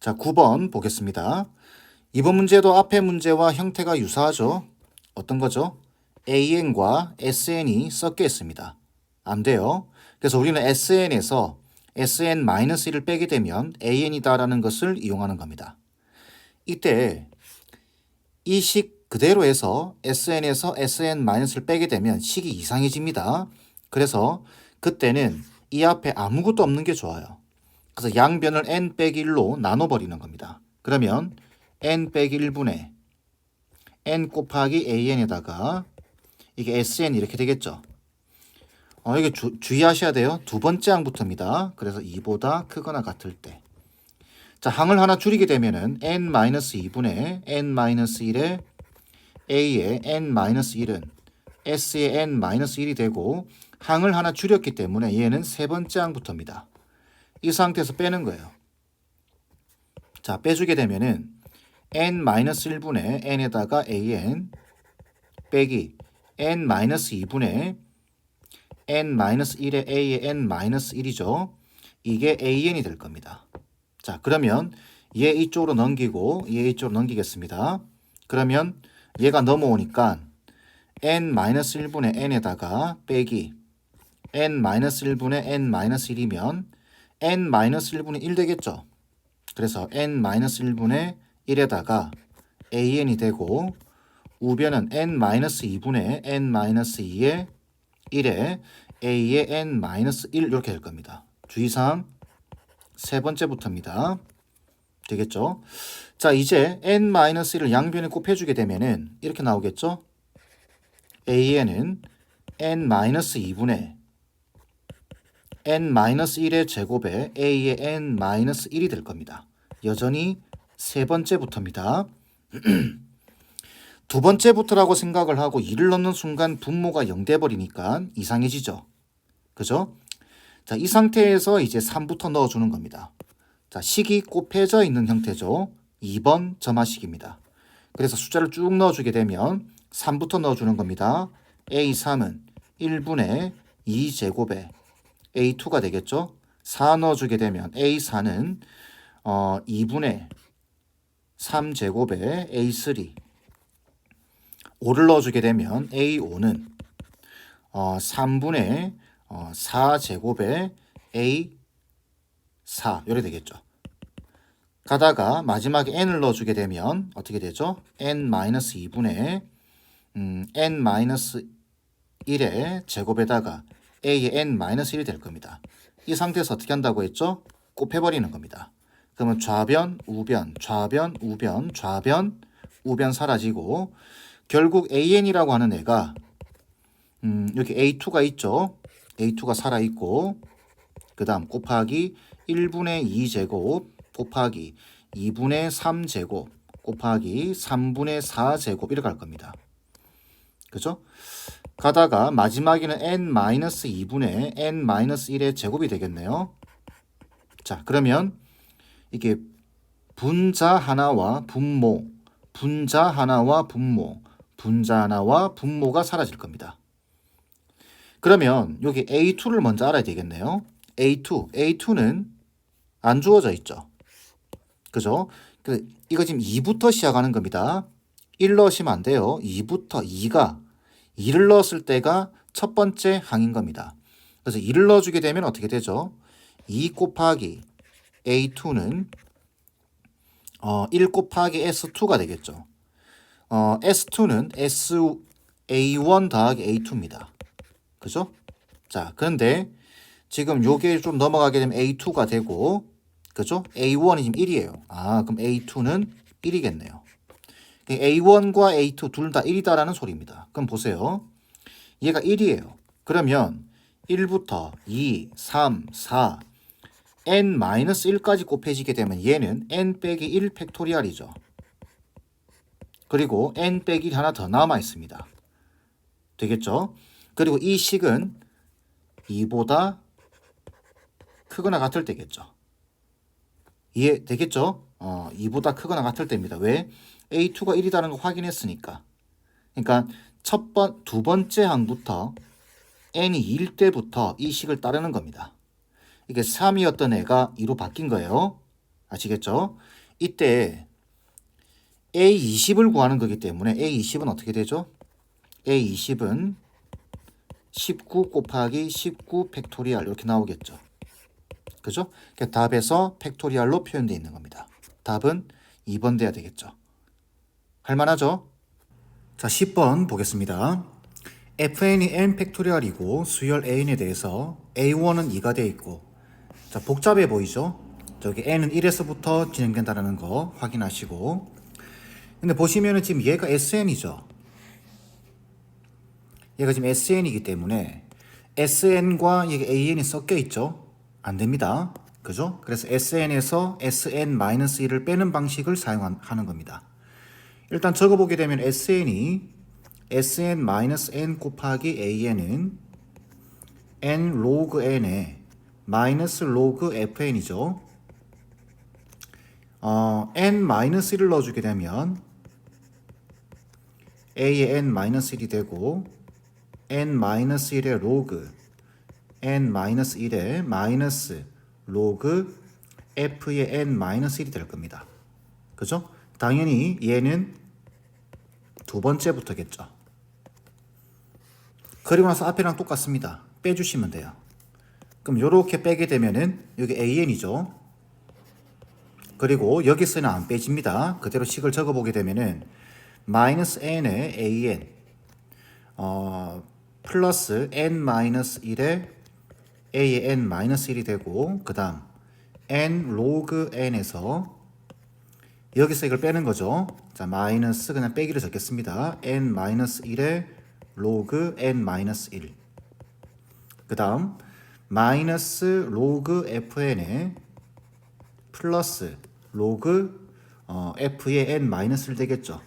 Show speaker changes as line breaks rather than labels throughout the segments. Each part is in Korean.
자, 9번 보겠습니다. 이번 문제도 앞의 문제와 형태가 유사하죠. 어떤 거죠? AN과 SN이 섞여 있습니다. 안 돼요. 그래서 우리는 SN에서 SN-1을 빼게 되면 AN이다라는 것을 이용하는 겁니다. 이때 이 식 그대로 해서 SN에서 SN-을 빼게 되면 식이 이상해집니다. 그래서 그때는 이 앞에 아무것도 없는 게 좋아요. 그래서 양변을 n 빼기 1로 나눠버리는 겁니다. 그러면 n 빼기 1분의 n 곱하기 an에다가 이게 sn 이렇게 되겠죠. 이게 주의하셔야 돼요. 두 번째 항부터입니다. 그래서 2보다 크거나 같을 때. 자, 항을 하나 줄이게 되면은 n-2분의 n-1에 a의 n-1은 s의 n-1이 되고 항을 하나 줄였기 때문에 얘는 세 번째 항부터입니다. 이 상태에서 빼는 거예요. 자, 빼주게 되면은 n-1분의 n에다가 an 빼기 n-2분의 n-1의 a의 n-1이죠. 이게 an이 될 겁니다. 자, 그러면 얘 이쪽으로 넘기고 얘 이쪽으로 넘기겠습니다. 그러면 얘가 넘어오니까 n-1분의 n에다가 빼기 n-1분의 n-1이면 n-1분의 1 되겠죠. 그래서 n-1분의 1에다가 an이 되고 우변은 n-2분의 n-2의 1에 a의 n-1 이렇게 될 겁니다. 주의사항 세 번째부터입니다. 되겠죠? 자, 이제 n-1을 양변에 곱해주게 되면은 이렇게 나오겠죠? an은 n-2분의 n-1의 제곱에 a의 n-1이 될 겁니다. 여전히 세 번째부터입니다. 두 번째부터라고 생각을 하고 2를 넣는 순간 분모가 0 돼버리니까 이상해지죠. 그죠? 자, 이 상태에서 이제 3부터 넣어주는 겁니다. 자, 식이 곱해져 있는 형태죠. 2번 점화식입니다. 그래서 숫자를 쭉 넣어주게 되면 3부터 넣어주는 겁니다. A3은 1분의 2제곱에 A2가 되겠죠. 4 넣어주게 되면 A4는 2분의 3제곱에 A3 5를 넣어주게 되면 A5는 3분의 4제곱에 A4 이렇게 되겠죠. 가다가 마지막에 n을 넣어주게 되면 어떻게 되죠? n-2분의 n-1의 제곱에다가 a의 n-1이 될 겁니다. 이 상태에서 어떻게 한다고 했죠? 곱해버리는 겁니다. 그러면 좌변, 우변, 좌변, 우변, 좌변, 우변 사라지고 결국 an이라고 하는 애가 여기 a2가 있죠. a2가 살아있고 그 다음 곱하기 1분의 2제곱 곱하기 2분의 3제곱 곱하기 3분의 4제곱 이렇게 갈 겁니다. 그죠? 가다가 마지막에는 n-2분의 n-1의 제곱이 되겠네요. 자, 그러면 이게 분자 하나와 분모, 분자 하나와 분모, 분자 하나와 분모가 사라질 겁니다. 그러면 여기 A2를 먼저 알아야 되겠네요. A2는 안 주어져 있죠. 그죠? 이거 지금 2부터 시작하는 겁니다. 1 넣으시면 안 돼요. 2부터 2를 넣었을 때가 첫 번째 항인 겁니다. 그래서 2를 넣어주게 되면 어떻게 되죠? 2 곱하기 A2는 1 곱하기 S2가 되겠죠. S2는 A1 더하기 A2입니다. 그죠? 자, 그런데 지금 요게 좀 넘어가게 되면 A2가 되고, 그죠? A1이 지금 1이에요. 그럼 A2는 1이겠네요. A1과 A2 둘 다 1이다라는 소리입니다. 그럼 보세요. 얘가 1이에요. 그러면 1부터 2, 3, 4, n-1까지 곱해지게 되면 얘는 n 빼기 1 팩토리얼이죠. 그리고 n 빼기 1 하나 더 남아 있습니다. 되겠죠? 그리고 이 식은 2보다 크거나 같을 때겠죠. 이해되겠죠? 2보다 크거나 같을 때입니다. 왜? A2가 1이라는 거 확인했으니까. 그러니까 두 번째 항부터 n이 2일 때부터 이 식을 따르는 겁니다. 이게 3이었던 애가 2로 바뀐 거예요. 아시겠죠? 이때 A20을 구하는 거기 때문에 A20은 어떻게 되죠? A20은 19 곱하기 19 팩토리얼 이렇게 나오겠죠. 그죠? 그러니까 답에서 팩토리얼로 표현되어 있는 겁니다. 답은 2번 돼야 되겠죠. 할만하죠? 자, 10번 보겠습니다. fn이 n 팩토리얼이고 수열 an에 대해서 a1은 2가 되어 있고, 자, 복잡해 보이죠? 저기 n은 1에서부터 진행된다는 거 확인하시고, 근데 보시면은 지금 얘가 sn이죠. 얘가 지금 sn이기 때문에 sn과 이게 an이 섞여 있죠. 안 됩니다. 그죠? 그래서 sn에서 sn-1을 빼는 방식을 사용하는 겁니다. 일단 적어보게 되면 sn이 sn-n 곱하기 an은 n log n에 마이너스 log fn이죠. n-1을 넣어주게 되면 a의 n-1이 되고 n-1의 log n-1의 마이너스 log f의 n-1이 될 겁니다. 그죠? 당연히 얘는 두 번째부터겠죠. 그리고 나서 앞이랑 똑같습니다. 빼주시면 돼요. 그럼 이렇게 빼게 되면은 여기 an이죠. 그리고 여기서는 안 빼집니다. 그대로 식을 적어보게 되면은 마이너스 n의 an 플러스 n-1의 a의 n-1이 되고, 그 다음 n log n에서 여기서 이걸 빼는 거죠. 자, 마이너스 그냥 빼기를 적겠습니다. n-1의 log n-1. 그 다음 마이너스 log fn의 플러스 log f의 n-를 되겠죠.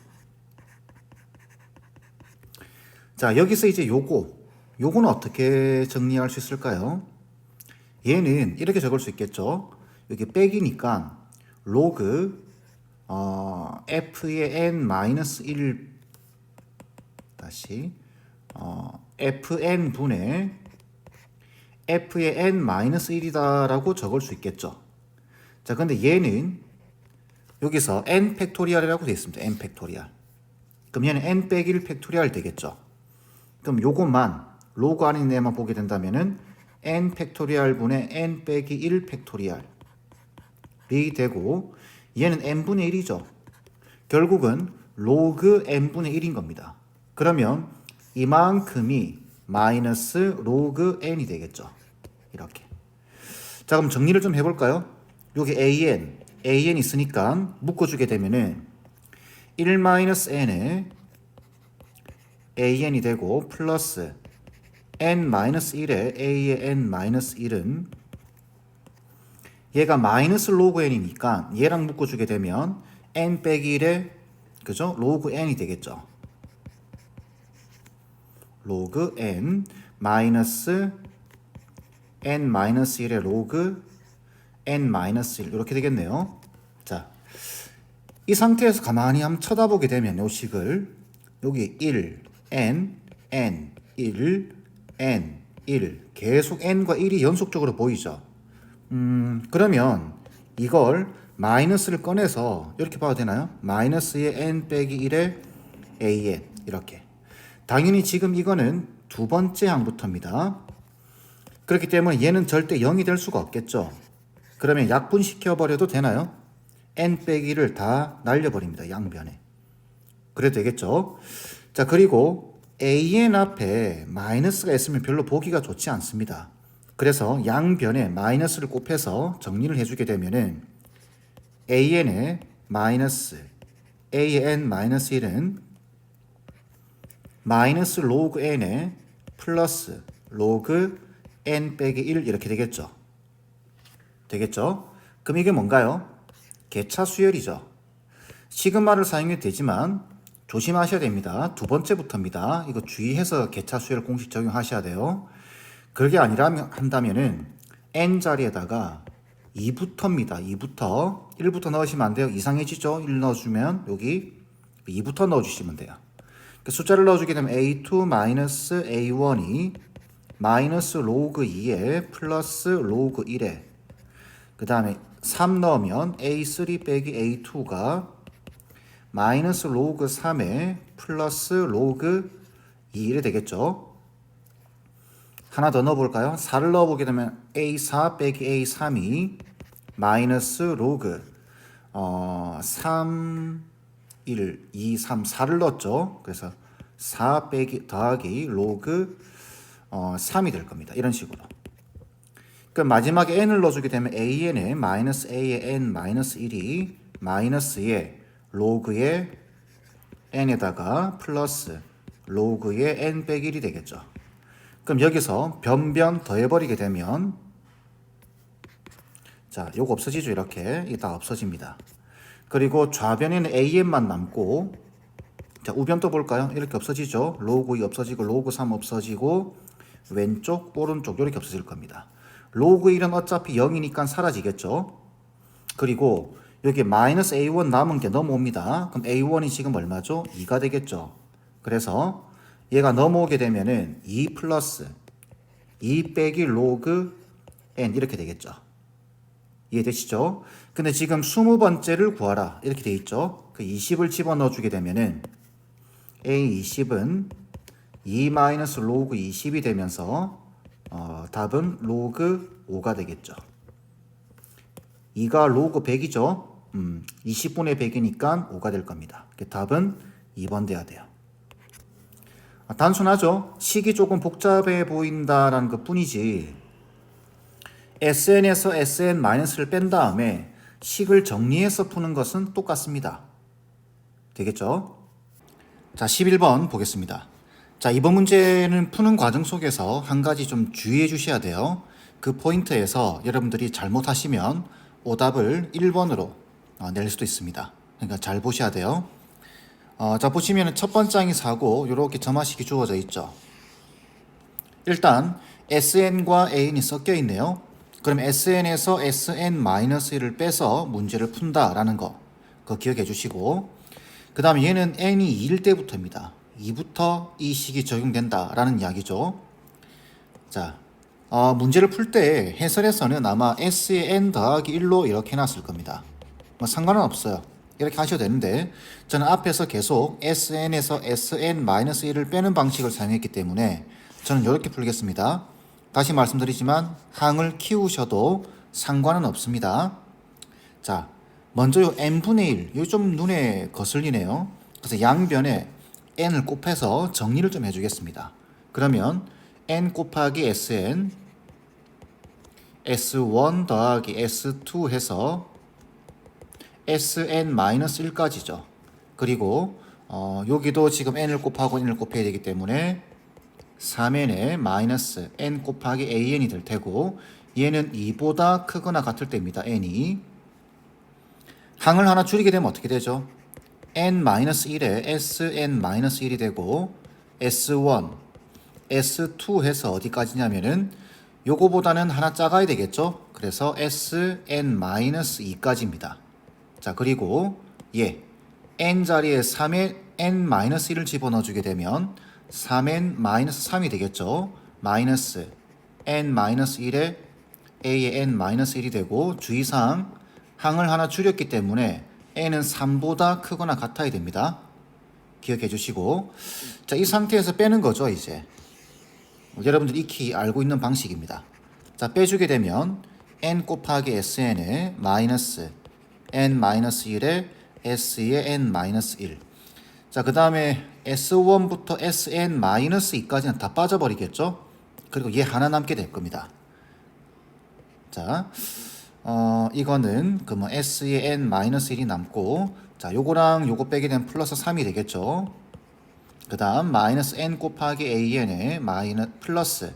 자, 여기서 이제 요거는 어떻게 정리할 수 있을까요? 얘는 이렇게 적을 수 있겠죠. 여기 빼기니까 log f의 n-1 다시 fn 분의 f의 n-1이다 라고 적을 수 있겠죠. 자, 근데 얘는 여기서 n 팩토리얼이라고 되어 있습니다. n 팩토리얼. 그럼 얘는 n 빼기 1 팩토리얼 되겠죠. 그럼 요것만 로그 안에 있는 애만 보게 된다면은 n 팩토리얼 분의 n 빼기 1 팩토리얼이 되고, 얘는 n분의 1이죠. 결국은 로그 n분의 1인 겁니다. 그러면 이만큼이 마이너스 로그 n이 되겠죠. 이렇게. 자, 그럼 정리를 좀 해볼까요? 여기 an 있으니까 묶어주게 되면은 1-n에 an이 되고 플러스 n-1에 a의 n-1은 얘가 마이너스 로그 n이니까 얘랑 묶어주게 되면 n 빼기 1에 그죠? 로그 n이 되겠죠. 로그 n 마이너스 n-1의 로그 n-1 이렇게 되겠네요. 자, 이 상태에서 가만히 한번 쳐다보게 되면 요 식을 여기 1, n, 1, n, 1 계속 n과 1이 연속적으로 보이죠. 그러면 이걸 마이너스를 꺼내서 이렇게 봐도 되나요? 마이너스의 n 빼기 1의 an 이렇게. 당연히 지금 이거는 두 번째 항부터입니다. 그렇기 때문에 얘는 절대 0이 될 수가 없겠죠. 그러면 약분시켜 버려도 되나요? n 빼기 1을 다 날려버립니다. 양변에. 그래도 되겠죠. 자, 그리고 an 앞에 마이너스가 있으면 별로 보기가 좋지 않습니다. 그래서 양변에 마이너스를 곱해서 정리를 해주게 되면은 an의 마이너스 an-1은 마이너스 로그 n에 플러스 로그 n 빼기 1 이렇게 되겠죠. 되겠죠? 그럼 이게 뭔가요? 개차 수열이죠. 시그마를 사용해도 되지만 조심하셔야 됩니다. 두 번째부터입니다. 이거 주의해서 개차 수열 공식 적용하셔야 돼요. 그게 아니라 한다면은 n 자리에다가 2부터입니다. 2부터 1부터 넣으시면 안 돼요. 이상해지죠? 1 넣어주면 여기 2부터 넣어주시면 돼요. 숫자를 넣어주게 되면 a2 마이너스 a1이 마이너스 로그 2에 플러스 로그 1에 그 다음에 3 넣으면 A3 빼기 A2가 마이너스 로그 3에 플러스 로그 2이 되겠죠. 하나 더 넣어볼까요? 4를 넣어보게 되면 A4 빼기 A3이 마이너스 로그 3, 1, 2, 3, 4를 넣었죠. 그래서 4 빼기 더하기 로그 3이 될 겁니다. 이런 식으로. 그럼 마지막에 n을 넣어주게 되면 an에 마이너스 a의 n 마이너스 1이 마이너스에 로그의 n에다가 플러스 로그의 n 빼기 1이 되겠죠. 그럼 여기서 변변 더해버리게 되면 자, 요거 없어지죠. 이렇게 이게 다 없어집니다. 그리고 좌변에는 an만 남고 자, 우변 또 볼까요? 이렇게 없어지죠. 로그 2 없어지고 로그 3 없어지고 왼쪽 오른쪽 이렇게 없어질 겁니다. 로그 1은 어차피 0이니까 사라지겠죠. 그리고 여기 마이너스 a1 남은 게 넘어옵니다. 그럼 a1이 지금 얼마죠? 2가 되겠죠. 그래서 얘가 넘어오게 되면은 2 플러스 2 빼기 로그 n 이렇게 되겠죠. 이해되시죠? 근데 지금 20번째를 구하라 이렇게 돼 있죠. 그 20을 집어넣어 주게 되면은 a20은 2 마이너스 로그 20이 되면서 답은 로그 5가 되겠죠. 2가 로그 100이죠. 20분의 100이니까 5가 될 겁니다. 답은 2번 돼야 돼요. 단순하죠. 식이 조금 복잡해 보인다라는 것 뿐이지 SN에서 SN-를 뺀 다음에 식을 정리해서 푸는 것은 똑같습니다. 되겠죠? 자, 11번 보겠습니다. 자, 이번 문제는 푸는 과정 속에서 한 가지 좀 주의해 주셔야 돼요. 그 포인트에서 여러분들이 잘못하시면 오답을 1번으로 낼 수도 있습니다. 그러니까 잘 보셔야 돼요. 자, 보시면 첫 번째 항이 4고 이렇게 점화식이 주어져 있죠. 일단 SN과 AN이 섞여 있네요. 그럼 SN에서 SN-1을 빼서 문제를 푼다라는 거 그거 기억해 주시고 그 다음에 얘는 n이 2일 때부터입니다. 2부터 이 식이 적용된다라는 이야기죠. 자, 문제를 풀 때 해설에서는 아마 s의 n 더하기 1로 이렇게 해놨을 겁니다. 뭐 상관은 없어요. 이렇게 하셔도 되는데 저는 앞에서 계속 sn에서 sn-1을 빼는 방식을 사용했기 때문에 저는 이렇게 풀겠습니다. 다시 말씀드리지만 항을 키우셔도 상관은 없습니다. 자, 먼저 요 n분의 1, 이거 좀 눈에 거슬리네요. 그래서 양변에 n을 곱해서 정리를 좀 해주겠습니다. 그러면 n 곱하기 sn, s1 더하기 s2 해서 sn-1까지죠. 그리고 여기도 지금 n을 곱하고 n을 곱해야 되기 때문에 3n에 마이너스 n 곱하기 an이 될 테고 얘는 2보다 크거나 같을 때입니다. n이 항을 하나 줄이게 되면 어떻게 되죠? n-1에 sn-1이 되고 s1, s2 해서 어디까지냐면은 요거보다는 하나 작아야 되겠죠? 그래서 sn-2까지입니다. 자, 그리고 n 자리에 3에 n-1을 집어넣어 주게 되면 3n-3이 되겠죠? 마이너스 n-1에 a의 n-1이 되고 주의사항 항을 하나 줄였기 때문에 n은 3보다 크거나 같아야 됩니다. 기억해 주시고 자, 이 상태에서 빼는 거죠. 이제 여러분들 익히 알고 있는 방식입니다. 자, 빼주게 되면 n 곱하기 sn에 마이너스 n-1에 s의 n-1 자, 그 다음에 S1부터 SN-2까지는 다 빠져버리겠죠? 그리고 얘 하나 남게 될 겁니다. 자, 이거는 그 뭐 S의 N-1이 남고, 자, 요거랑 요거 빼게 되면 플러스 3이 되겠죠? 그 다음, 마이너스 N 곱하기 AN에 플러스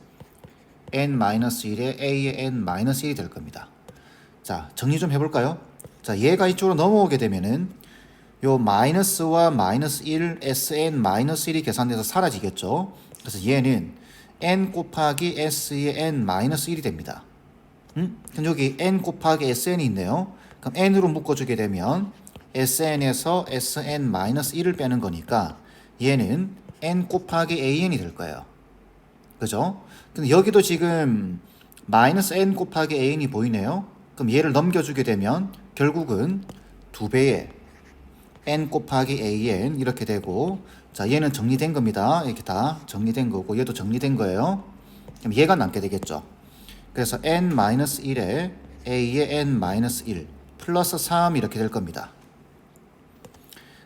N-1에 A의 N-1이 될 겁니다. 자, 정리 좀 해볼까요? 자, 얘가 이쪽으로 넘어오게 되면은 요 마이너스와 마이너스 1, SN-1이 계산돼서 사라지겠죠. 그래서 얘는 N 곱하기 S의 N-1이 됩니다. 그럼 여기 N 곱하기 SN이 있네요. 그럼 N으로 묶어주게 되면 SN에서 SN-1을 빼는 거니까 얘는 N 곱하기 AN이 될 거예요. 그죠? 근데 여기도 지금 마이너스 N 곱하기 AN이 보이네요. 그럼 얘를 넘겨주게 되면 결국은 2배의 n 곱하기 an 이렇게 되고, 자 얘는 정리된 겁니다. 이렇게 다 정리된 거고 얘도 정리된 거예요. 그럼 얘가 남게 되겠죠. 그래서 n-1에 a의 n-1 플러스 3 이렇게 될 겁니다.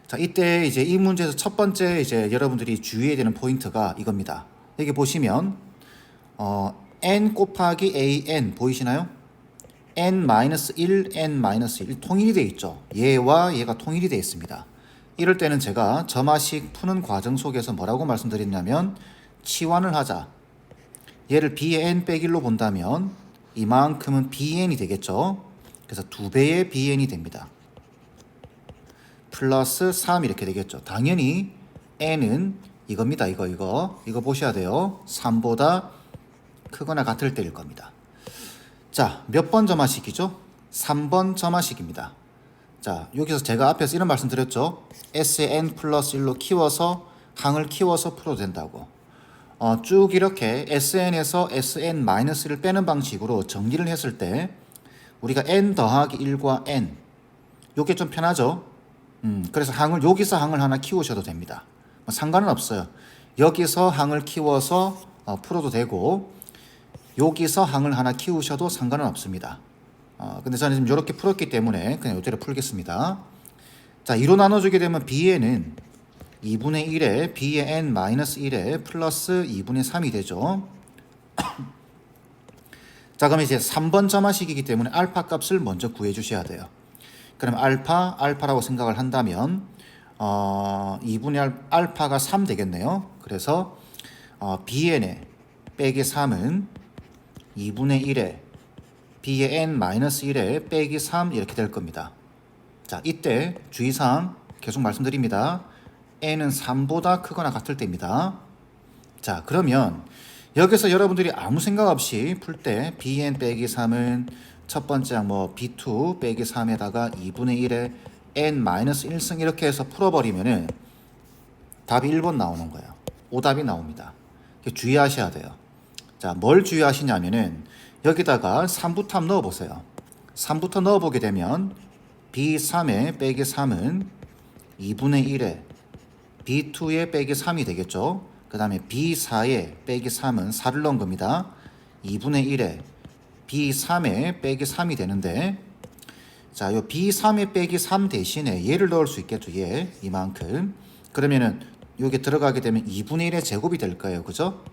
자, 이때 이제 이 문제에서 첫 번째 이제 여러분들이 주의해야 되는 포인트가 이겁니다. 여기 보시면 n 곱하기 an 보이시나요? n-1, n-1 통일이 되어 있죠. 얘와 얘가 통일이 되어 있습니다. 이럴 때는 제가 점화식 푸는 과정 속에서 뭐라고 말씀드렸냐면 치환을 하자. 얘를 b의 n 빼기 1로 본다면 이만큼은 bn이 되겠죠. 그래서 2배의 bn이 됩니다. 플러스 3 이렇게 되겠죠. 당연히 n은 이겁니다. 이거 보셔야 돼요. 3보다 크거나 같을 때일 겁니다. 자, 몇 번 점화식이죠? 3번 점화식입니다. 자, 여기서 제가 앞에서 이런 말씀 드렸죠. S의 n 플러스 1로 키워서 항을 키워서 풀어도 된다고. 쭉 이렇게 SN에서 SN-1을 빼는 방식으로 정리를 했을 때 우리가 n 더하기 1과 n 요게 좀 편하죠. 그래서 여기서 항을 하나 키우셔도 됩니다. 상관은 없어요. 여기서 항을 키워서 풀어도 되고 여기서 항을 하나 키우셔도 상관은 없습니다. 근데 저는 지금 이렇게 풀었기 때문에 그냥 이대로 풀겠습니다. 자, 2로 나눠주게 되면 b에는 2분의 1에 b의 n-1에 플러스 2분의 3이 되죠. 자, 그럼 이제 3번 점화식이기 때문에 알파 값을 먼저 구해 주셔야 돼요. 그럼 알파라고 생각을 한다면 2분의 알파가 3 되겠네요. 그래서 bn의 빼기 3은 2분의 1에 b의 n-1에 빼기 3 이렇게 될 겁니다. 자, 이때 주의사항 계속 말씀드립니다. n은 3보다 크거나 같을 때입니다. 자, 그러면 여기서 여러분들이 아무 생각 없이 풀 때 bn 빼기 3은 첫 번째 항 b2 빼기 3에다가 2분의 1에 n-1승 이렇게 해서 풀어버리면은 답이 1번 나오는 거예요. 오답이 나옵니다. 주의하셔야 돼요. 자, 뭘 주의하시냐면은 여기다가 3부터 넣어보세요. 3부터 넣어보게 되면 b3에 빼기 3은 2분의 1에 b2에 빼기 3이 되겠죠. 그 다음에 b4에 빼기 3은 4를 넣은 겁니다. 2분의 1에 b3에 빼기 3이 되는데, 자, 요 b3에 빼기 3 대신에 얘를 넣을 수 있겠죠. 얘 이만큼. 그러면은 요게 들어가게 되면 2분의 1의 제곱이 될 거예요. 그죠?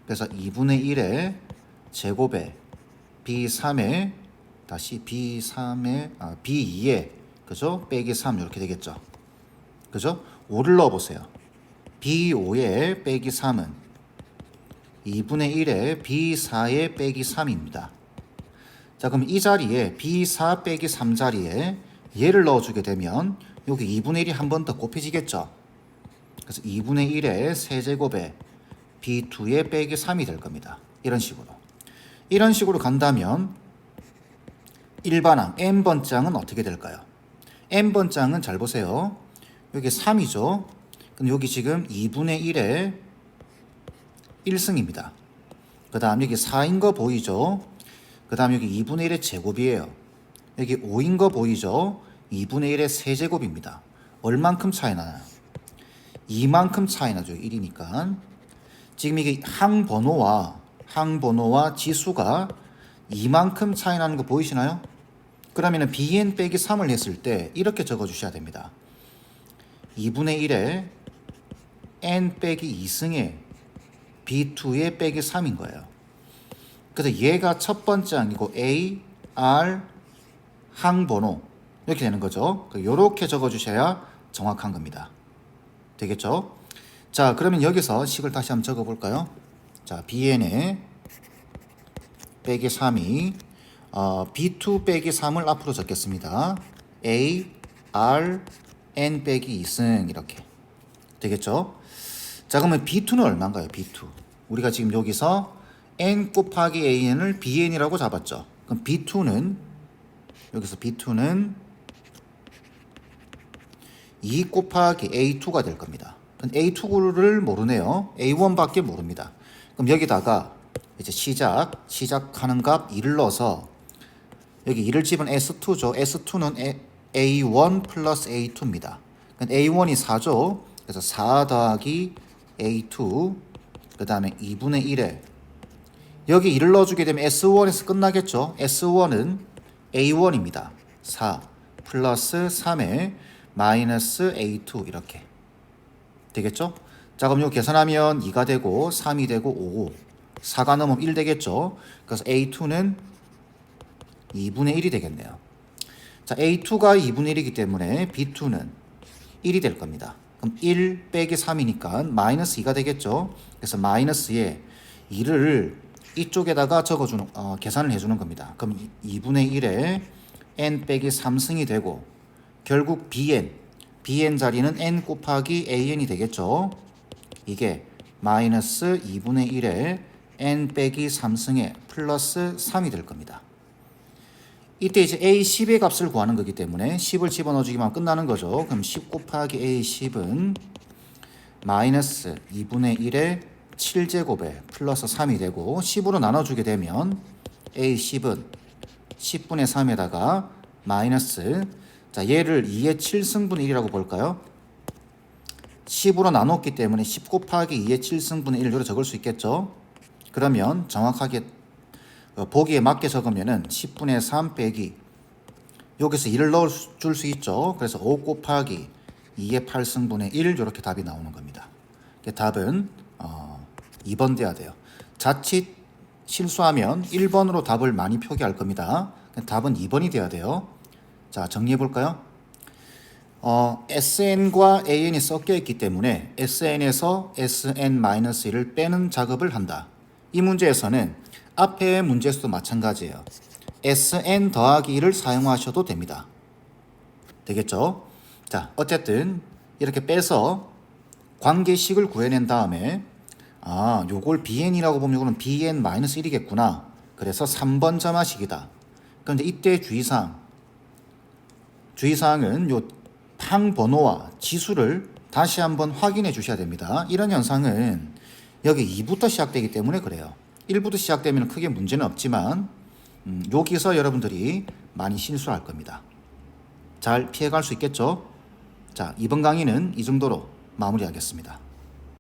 그래서 2분의 1의 제곱에 b3에 다시 b2에 그죠? 빼기 3 이렇게 되겠죠. 그죠? 5를 넣어 보세요. b5에 빼기 3은 2분의 1에 b4에 빼기 3입니다. 자, 그럼 이 자리에 b4 빼기 3 자리에 얘를 넣어주게 되면 여기 2분의 1이 한 번 더 곱해지겠죠. 그래서 2분의 1의 세제곱에 b2에 빼기 3이 될 겁니다. 이런 식으로 간다면 일반항 n번장은 어떻게 될까요? n번장은 잘 보세요. 여기 3이죠. 그럼 여기 지금 2분의 1의 1승입니다. 그 다음 여기 4인 거 보이죠? 그 다음 여기 2분의 1의 제곱이에요. 여기 5인 거 보이죠? 2분의 1의 세제곱입니다. 얼만큼 차이 나나요? 이만큼 차이 나죠. 1이니까. 지금 이게 항번호와 지수가 이만큼 차이 나는 거 보이시나요? 그러면 bn 빼기 3을 했을 때 이렇게 적어 주셔야 됩니다. 2분의 1에 n 빼기 2승에 b2에 빼기 3인 거예요. 그래서 얘가 첫 번째 항이고 A, R, 항번호 이렇게 되는 거죠. 이렇게 적어 주셔야 정확한 겁니다. 되겠죠? 자, 그러면 여기서 식을 다시 한번 적어 볼까요? 자, bn에 빼기 3이 b2 빼기 3을 앞으로 적겠습니다. A, R, n 빼기 2승 이렇게 되겠죠? 자, 그러면 b2는 얼마인가요? b2 우리가 지금 여기서 n 곱하기 an을 bn이라고 잡았죠. 그럼 b2는 여기서 b2는 2 곱하기 a2가 될 겁니다. a2를 모르네요. a1밖에 모릅니다. 그럼 여기다가 이제 시작하는 값 2를 넣어서 여기 2를 집은 S2죠. S2는 A1 플러스 A2입니다. A1이 4죠. 그래서 4 더하기 A2 그 다음에 2분의 1에 여기 2를 넣어주게 되면 S1에서 끝나겠죠. S1은 A1입니다. 4 플러스 3에 마이너스 A2 이렇게 되겠죠. 자, 그럼 이거 계산하면 2가 되고 3이 되고 5 4가 넘으면 1 되겠죠. 그래서 A2는 2분의 1이 되겠네요. 자, A2가 2분의 1이기 때문에 B2는 1이 될 겁니다. 그럼 1 빼기 3이니까 마이너스 2가 되겠죠. 그래서 마이너스에 2를 이쪽에다가 적어주는 계산을 해주는 겁니다. 그럼 2분의 1에 n 빼기 3승이 되고 결국 bn 자리는 n 곱하기 an이 되겠죠. 이게 마이너스 2분의 1에 n 빼기 3승에 플러스 3이 될 겁니다. 이때 이제 A10의 값을 구하는 거기 때문에 10을 집어넣어주기만 끝나는 거죠. 그럼 10 곱하기 A10은 마이너스 2분의 1에 7제곱에 플러스 3이 되고 10으로 나눠주게 되면 A10은 10분의 3에다가 마이너스 자 얘를 2의 7승분의 1이라고 볼까요? 10으로 나눴기 때문에 10 곱하기 2의 7승분의 1로 적을 수 있겠죠. 그러면 정확하게 보기에 맞게 적으면은 10분의 3 빼기 여기서 2를 넣어줄 수 있죠. 그래서 5 곱하기 2의 8승분의 1 이렇게 답이 나오는 겁니다. 답은 2번 돼야 돼요. 자칫 실수하면 1번으로 답을 많이 표기할 겁니다. 답은 2번이 돼야 돼요. 자, 정리해 볼까요? SN과 AN이 섞여 있기 때문에 SN에서 SN-1을 빼는 작업을 한다. 이 문제에서는 앞의 문제에서도 마찬가지예요. SN 더하기 1을 사용하셔도 됩니다. 되겠죠? 자, 어쨌든 이렇게 빼서 관계식을 구해낸 다음에 요걸 BN이라고 보면 이거는 BN-1이겠구나. 그래서 3번 점화식이다. 그런데 이때 주의사항은 요 항 번호와 지수를 다시 한번 확인해 주셔야 됩니다. 이런 현상은 여기 2부터 시작되기 때문에 그래요. 1부터 시작되면 크게 문제는 없지만 여기서 여러분들이 많이 실수할 겁니다. 잘 피해갈 수 있겠죠? 자, 이번 강의는 이 정도로 마무리하겠습니다.